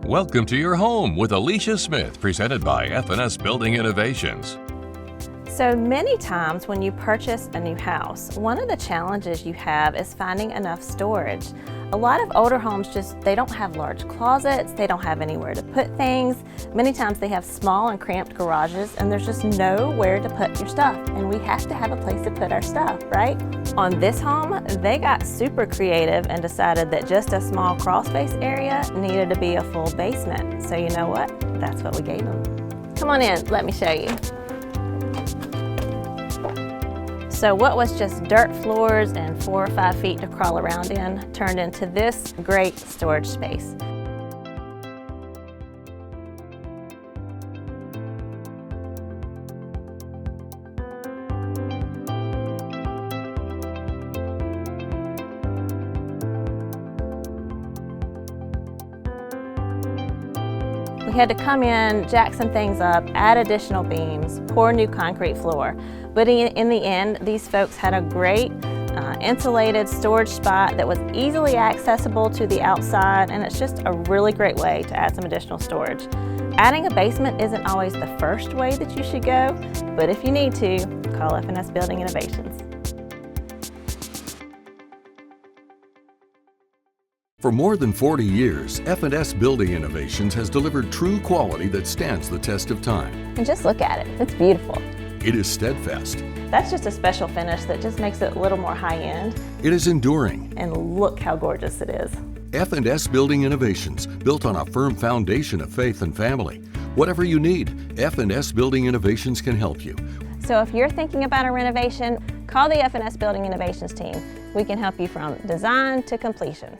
Welcome to your home with Alicia Smith, presented by F&S Building Innovations. So many times when you purchase a new house, one of the challenges you have is finding enough storage. A lot of older homes they don't have large closets, they don't have anywhere to put things. Many times they have small and cramped garages and there's just nowhere to put your stuff. And we have to have a place to put our stuff, right? On this home, they got super creative and decided that just a small crawl space area needed to be a full basement. So you know what? That's what we gave them. Come on in, let me show you. So what was just dirt floors and 4 or 5 feet to crawl around in turned into this great storage space. We had to come in, jack some things up, add additional beams, pour new concrete floor. But in the end, these folks had a great insulated storage spot that was easily accessible to the outside, and it's just a really great way to add some additional storage. Adding a basement isn't always the first way that you should go, but if you need to, call F&S Building Innovations. For more than 40 years, F&S Building Innovations has delivered true quality that stands the test of time. And just look at it, it's beautiful. It is steadfast. That's just a special finish that just makes it a little more high-end. It is enduring. And look how gorgeous it is. F&S Building Innovations, built on a firm foundation of faith and family. Whatever you need, F&S Building Innovations can help you. So if you're thinking about a renovation, call the F&S Building Innovations team. We can help you from design to completion.